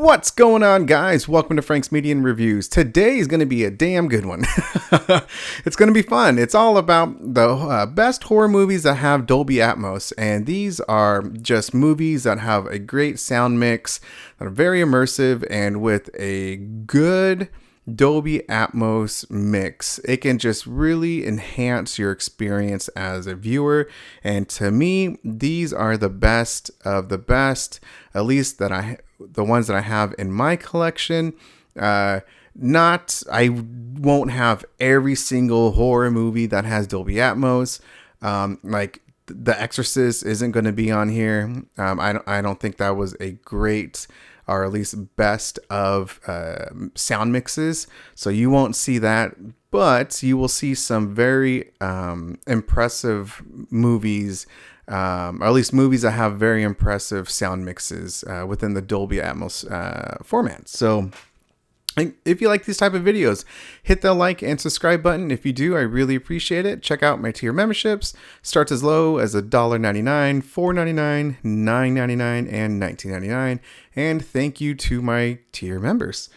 What's going on, guys? Welcome to Frank's Media and Reviews. Today is going to be a damn good one. It's going to be fun. It's all about the best horror movies that have Dolby Atmos. And these are just movies that have a great sound mix, that are very immersive, and with a good Dolby Atmos mix, it can just really enhance your experience as a viewer. And to me, these are the best of the best, at least the ones that I have in my collection. I won't have every single horror movie that has Dolby Atmos. Like The Exorcist isn't going to be on here. I don't think that was a great, or at least best of sound mixes. So you won't see that, but you will see some very impressive movies, or at least movies that have very impressive sound mixes within the Dolby Atmos format. So if you like these type of videos, hit the like and subscribe button. If you do, I really appreciate it. Check out my tier memberships. Starts as low as $1.99, $4.99, $9.99, and $19.99. And thank you to my tier members.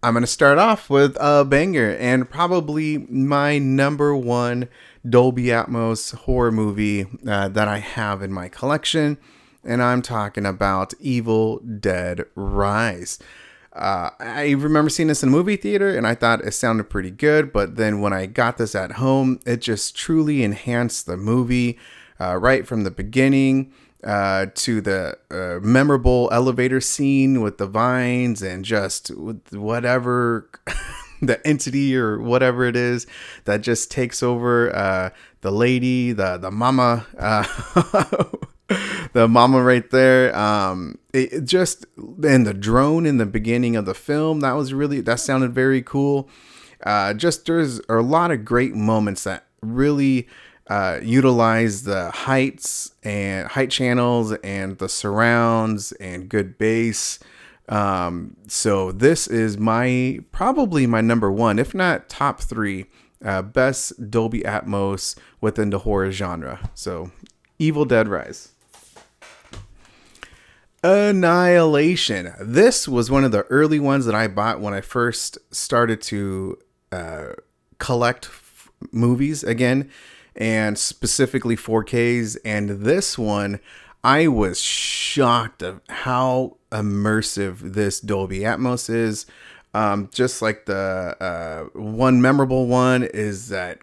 I'm going to start off with a banger and probably my number one Dolby Atmos horror movie that I have in my collection. And I'm talking about Evil Dead Rise. I remember seeing this in a movie theater and I thought it sounded pretty good, but then when I got this at home, it just truly enhanced the movie right from the beginning to the memorable elevator scene with the vines and just whatever the entity or whatever it is that just takes over the lady, the mama, the mama right there. It just, and the drone in the beginning of the film, that sounded very cool. There's a lot of great moments that really utilize the height channels and the surrounds and good bass. So this is probably my number one, if not top three, best Dolby Atmos within the horror genre. So Evil Dead Rise. Annihilation. This was one of the early ones that I bought when I first started to collect movies again, and specifically 4Ks. And this one, I was shocked of how immersive this Dolby Atmos is. Just like the one memorable one is that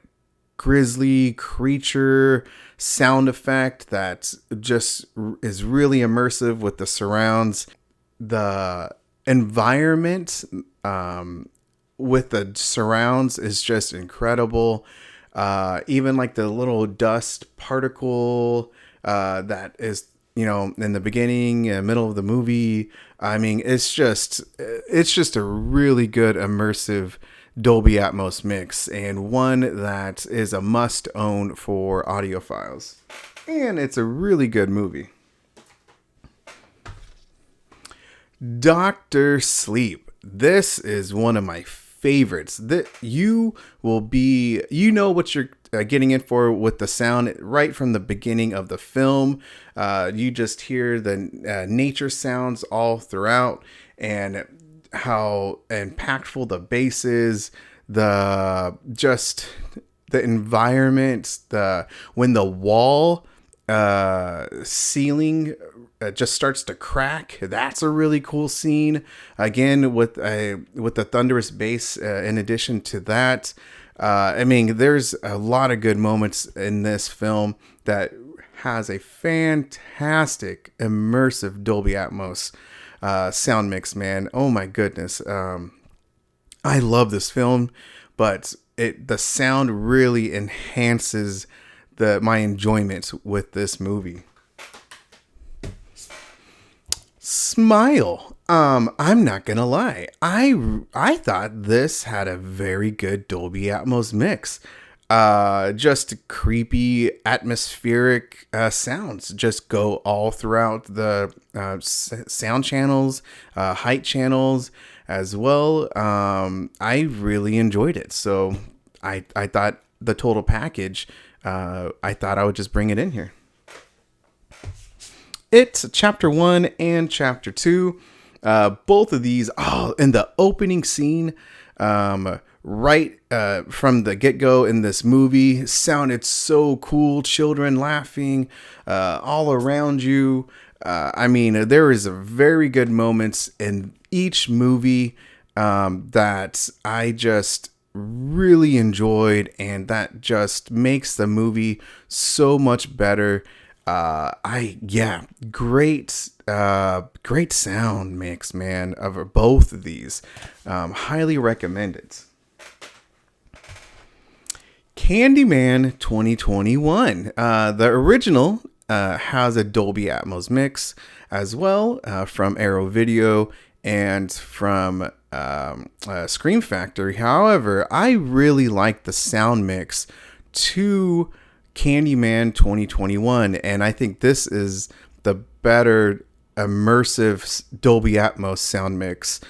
grisly creature sound effect that just is really immersive with the surrounds. The environment with the surrounds is just incredible. Even like the little dust particle that is, in the beginning and middle of the movie. I mean, it's just a really good immersive Dolby Atmos mix, and one that is a must own for audiophiles. And it's a really good movie. Dr. Sleep. This is one of my favorites. That you know what you're getting in for with the sound right from the beginning of the film. You just hear the nature sounds all throughout, and how impactful the bass is, the environment, when the wall ceiling just starts to crack. That's a really cool scene. Again, with the thunderous bass. In addition to that, I mean, there's a lot of good moments in this film that has a fantastic immersive Dolby Atmos sound mix, man. Oh my goodness. I love this film, but the sound really enhances my enjoyment with this movie. Smile. I'm not gonna lie. I thought this had a very good Dolby Atmos mix. Just creepy, atmospheric sounds just go all throughout the sound channels, height channels as well. I really enjoyed it. So I thought the total package, I thought I would just bring it in here. It's chapter 1 and chapter 2. Both of these, in the opening scene, right from the get-go in this movie, sounded so cool. Children laughing all around you. I mean, there is a very good moments in each movie that I just really enjoyed, and that just makes the movie so much better. Great sound mix, man, of both of these. Highly recommended. Candyman 2021. The original has a Dolby Atmos mix as well, from Arrow Video and from Scream Factory. However, I really like the sound mix to Candyman 2021, and I think this is the better immersive Dolby Atmos sound mix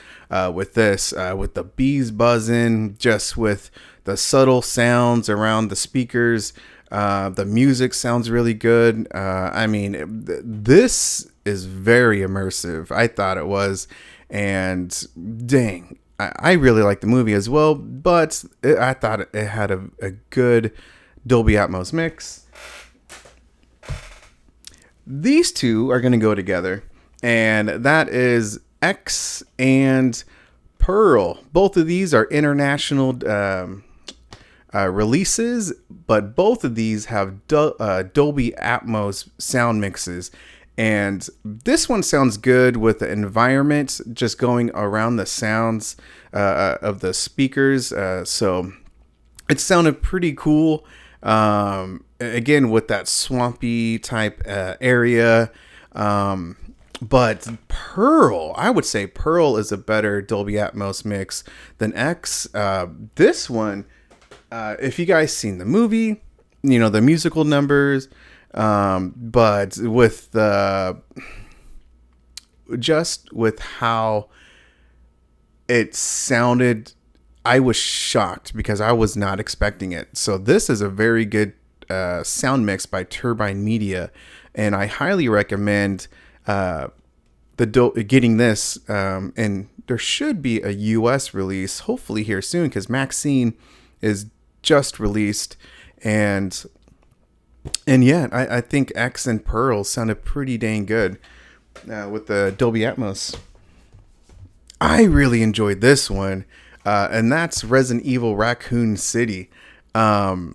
with this, with the bees buzzing, just with the subtle sounds around the speakers. The music sounds really good. I mean, this is very immersive. I thought it was, and dang, I really like the movie as well, but I thought it had a good Dolby Atmos mix. These two are going to go together, and that is X and Pearl. Both of these are international releases, but both of these have Dolby Atmos sound mixes. And this one sounds good with the environment just going around the sounds of the speakers. So it sounded pretty cool. Again, with that swampy type area. But Pearl, I would say Pearl is a better Dolby Atmos mix than X. This one, if you guys seen the movie, you know, the musical numbers, but with just with how it sounded, I was shocked because I was not expecting it. So this is a very good sound mix by Turbine Media, and I highly recommend getting this. And there should be a US release hopefully here soon, because Maxine is just released, and yeah, I think X and Pearl sounded pretty dang good with the Dolby Atmos. I really enjoyed this one, and that's Resident Evil Raccoon City. I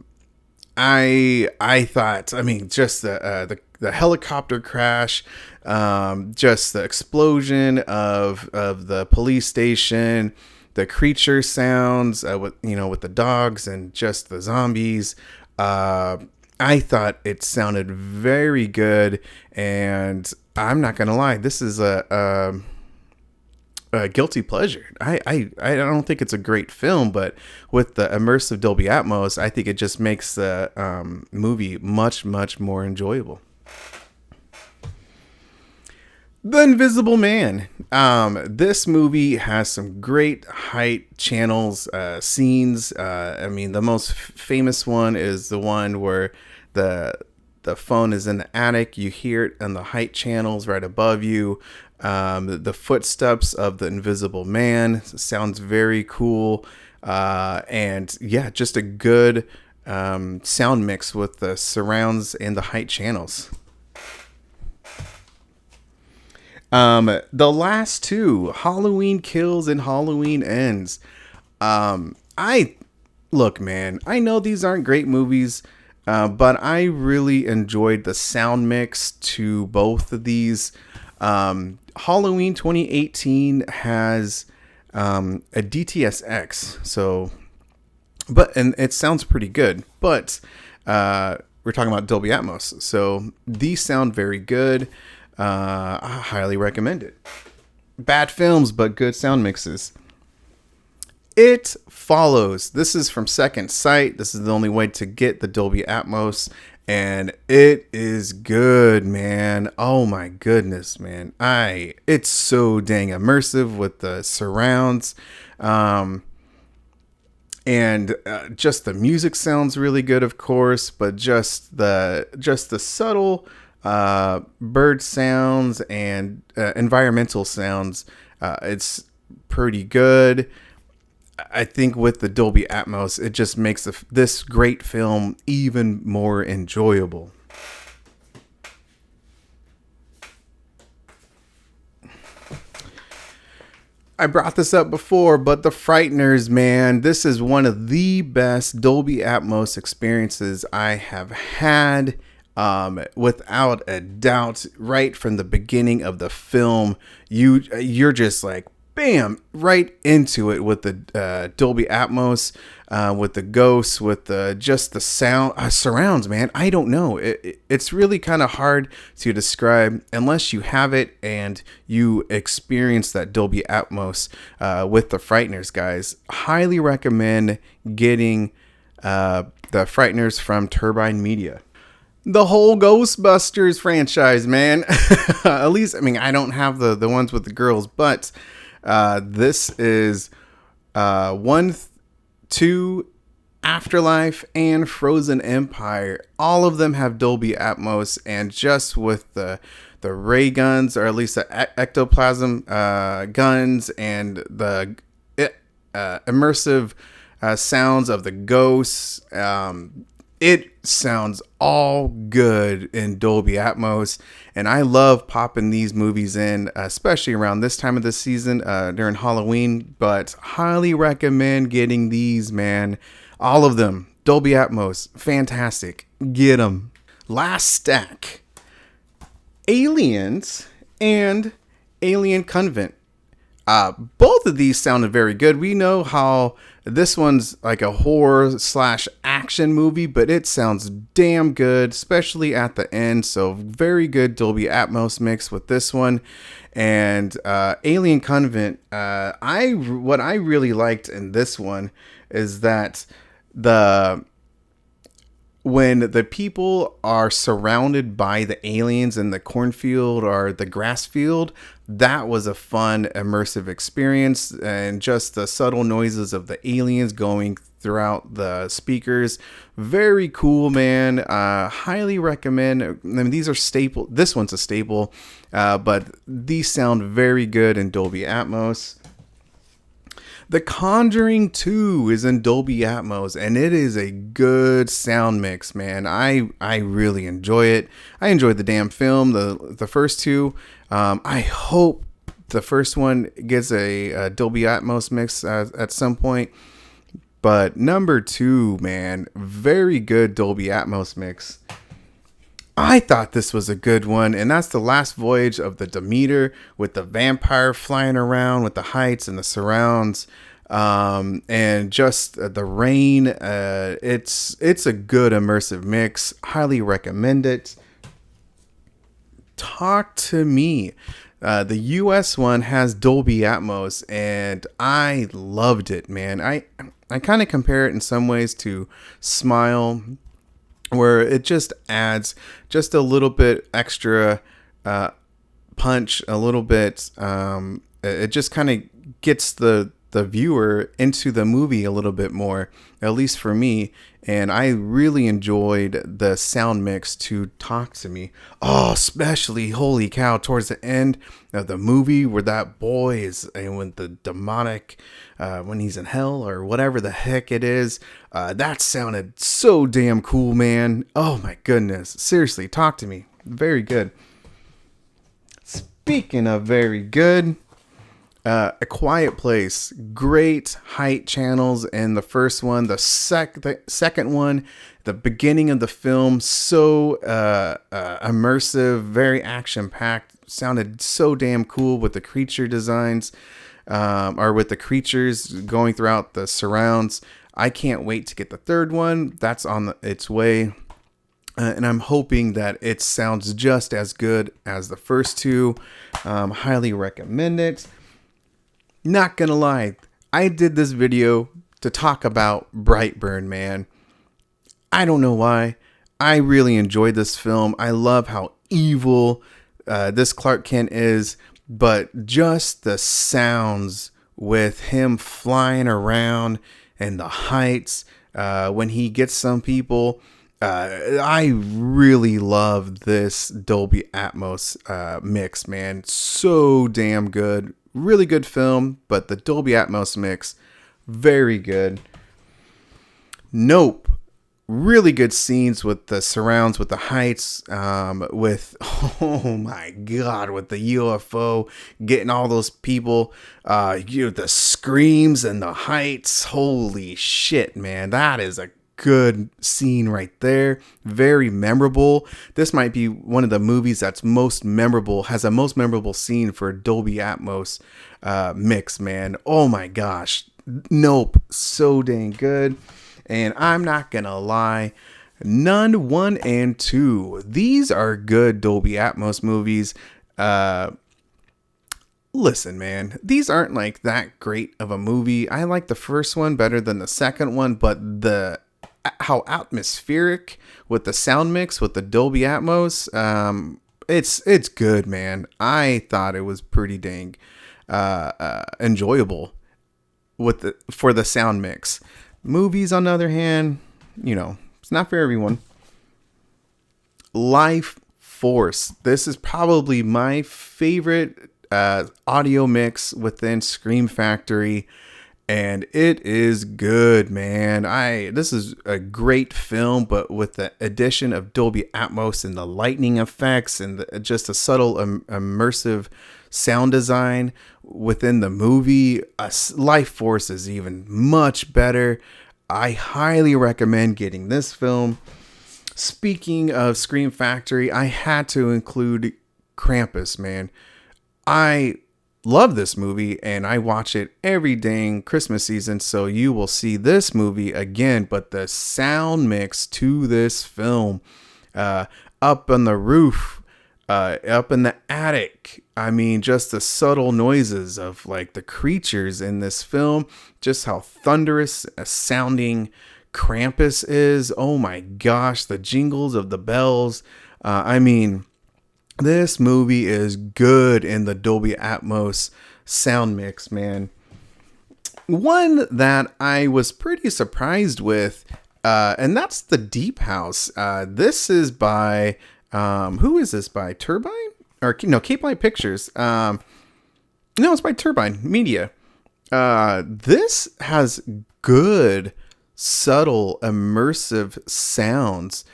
thought, I mean, just the helicopter crash, just the explosion of the police station, the creature sounds with the dogs and just the zombies. I thought it sounded very good, and I'm not gonna lie, this is a guilty pleasure. I don't think it's a great film, but with the immersive Dolby Atmos, I think it just makes the movie much more enjoyable. The Invisible Man. This movie has some great height channels, scenes. I mean, the most famous one is the one where the phone is in the attic. You hear it on the height channels right above you. The footsteps of the Invisible Man sounds very cool. And yeah, just a good sound mix with the surrounds and the height channels. The last two, Halloween Kills and Halloween Ends. Look, man, I know these aren't great movies, but I really enjoyed the sound mix to both of these. Halloween 2018 has a DTSX, so, and it sounds pretty good, but we're talking about Dolby Atmos, so these sound very good. I highly recommend it. Bad films, but good sound mixes. It Follows. This is from Second Sight. This is the only way to get the Dolby Atmos, and it is good, man. Oh my goodness, man. It's so dang immersive with the surrounds. And just the music sounds really good, of course, but just the subtle bird sounds and environmental sounds. It's pretty good. I think with the Dolby Atmos, it just makes this great film even more enjoyable. I brought this up before, but The Frighteners, man, this is one of the best Dolby Atmos experiences I have had. Without a doubt, right from the beginning of the film, you're just like, bam, right into it with the Dolby Atmos, with the ghosts, with just the sound surrounds, man. I don't know. It's really kind of hard to describe unless you have it and you experience that Dolby Atmos with The Frighteners, guys. Highly recommend getting The Frighteners from Turbine Media. The whole Ghostbusters franchise, man. At least, I mean, I don't have the ones with the girls, but this is 1, 2, Afterlife, and Frozen Empire. All of them have Dolby Atmos, and just with the ray guns, or at least the ectoplasm guns, and the immersive sounds of the ghosts, it sounds all good in Dolby Atmos, and I love popping these movies in, especially around this time of the season during Halloween. But highly recommend getting these, man. All of them, Dolby Atmos, fantastic. Get them. Last stack, Aliens and Alien Convent. Both of these sounded very good. We know how this one's like a horror / action movie, but it sounds damn good, especially at the end. So very good Dolby Atmos mix with this one. And Alien Convent, what I really liked in this one is that when the people are surrounded by the aliens in the cornfield or the grass field, that was a fun, immersive experience. And just the subtle noises of the aliens going throughout the speakers. Very cool, man. Highly recommend. I mean, these are staple. This one's a staple, but these sound very good in Dolby Atmos. The Conjuring 2 is in Dolby Atmos, and it is a good sound mix, man. I really enjoy it. I enjoyed the damn film, the first two. I hope the first one gets a Dolby Atmos mix at some point. But number 2, man, very good Dolby Atmos mix. I thought this was a good one, and that's The Last Voyage of the Demeter, with the vampire flying around with the heights and the surrounds, and just the rain. It's a good immersive mix. Highly recommend it. Talk to Me. The US one has Dolby Atmos, and I loved it, man. I kind of compare it in some ways to Smile, where it just adds just a little bit extra punch, a little bit. It just kind of gets the viewer into the movie a little bit more, at least for me. And I really enjoyed the sound mix to Talk to Me. Oh, especially, holy cow, towards the end of the movie where that boy is, and when the demonic, when he's in hell or whatever the heck it is, that sounded so damn cool, man. Oh my goodness. Seriously, Talk to Me. Very good. Speaking of very good, A Quiet Place, great height channels in the first one. The second one, the beginning of the film, so immersive, very action-packed, sounded so damn cool with the creature designs, or with the creatures going throughout the surrounds. I can't wait to get the third one. That's on its way. And I'm hoping that it sounds just as good as the first two. Highly recommend it. Not gonna lie, I did this video to talk about Brightburn, man. I don't know why. I really enjoyed this film. I love how evil this Clark Kent is, but just the sounds with him flying around and the heights when he gets some people. I really love this Dolby Atmos mix, man. So damn good. Really good film, but the Dolby Atmos mix, very good. Nope. Really good scenes with the surrounds, with the heights, with, oh my God, with the UFO, getting all those people, the screams and the heights. Holy shit, man. That is a good scene right there. Very memorable. This might be one of the movies that's most memorable, has a most memorable scene for Dolby Atmos mix, man. Oh my gosh. Nope. So dang good. And I'm not gonna lie, Nun 1 and 2, these are good Dolby Atmos movies. Listen, man, these aren't like that great of a movie. I like the first one better than the second one, but how atmospheric with the sound mix with the Dolby Atmos, it's good, man. I thought it was pretty dang enjoyable for the sound mix. Movies, on the other hand, it's not for everyone. Life Force. This is probably my favorite audio mix within Scream Factory, and it is good, man. This is a great film, but with the addition of Dolby Atmos and the lightning effects and just a subtle immersive sound design within the movie, Life Force is even much better. I highly recommend getting this film. Speaking of Scream Factory, I had to include Krampus, man. I love this movie and I watch it every dang Christmas season, so you will see this movie again, but the sound mix to this film, up on the roof, up in the attic. I mean, just the subtle noises of like the creatures in this film, just how thunderous a sounding Krampus is. Oh my gosh, the jingles of the bells. I mean, this movie is good in the Dolby Atmos sound mix, man. One that I was pretty surprised with, and that's The Deep House. This is by... who is this by? Turbine? Or no, Cape Light Pictures. No, it's by Turbine Media. This has good, subtle, immersive sounds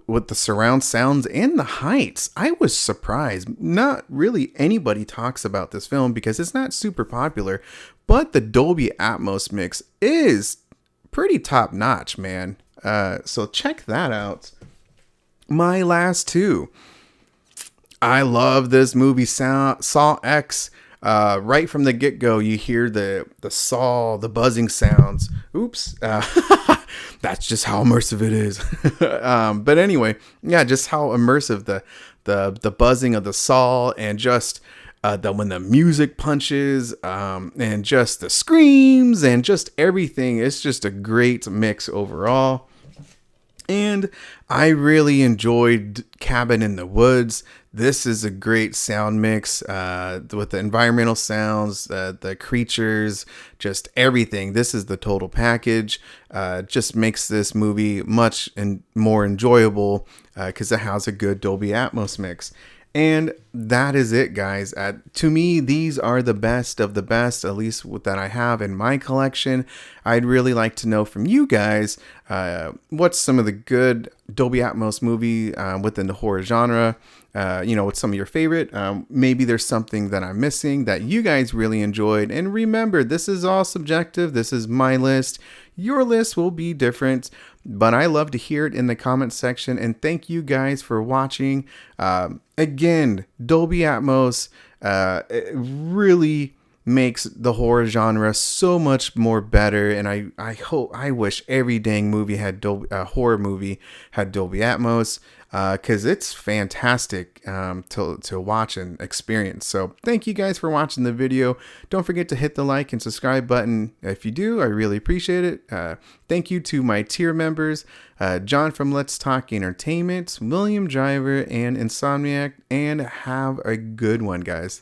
with the surround sounds and the heights. I was surprised. Not really anybody talks about this film because it's not super popular, but the Dolby Atmos mix is pretty top notch, man. So check that out. My last two. I love this movie, Saw X. Right from the get-go, you hear the saw, the buzzing sounds. Oops. That's just how immersive it is. But anyway, yeah, just how immersive the buzzing of the saw, and just when the music punches, and just the screams and just everything. It's just a great mix overall. And I really enjoyed Cabin in the Woods. This is a great sound mix with the environmental sounds, the creatures, just everything. This is the total package. Just makes this movie much more enjoyable because it has a good Dolby Atmos mix. And that is it, guys. To me, these are the best of the best, at least that I have in my collection. I'd really like to know from you guys, what's some of the good Dolby Atmos movie within the horror genre? What's some of your favorite? Maybe there's something that I'm missing that you guys really enjoyed. And remember, this is all subjective. This is my list. Your list will be different, but I love to hear it in the comment section. And thank you guys for watching. Again, Dolby Atmos it really makes the horror genre so much more better, and I wish every dang movie had horror movie had Dolby Atmos, because it's fantastic to watch and experience. So thank you guys for watching the video. Don't forget to hit the like and subscribe button if you do. I really appreciate it. Thank you to my tier members, John from Let's Talk Entertainment, William Driver, and Insomniac, and have a good one, guys.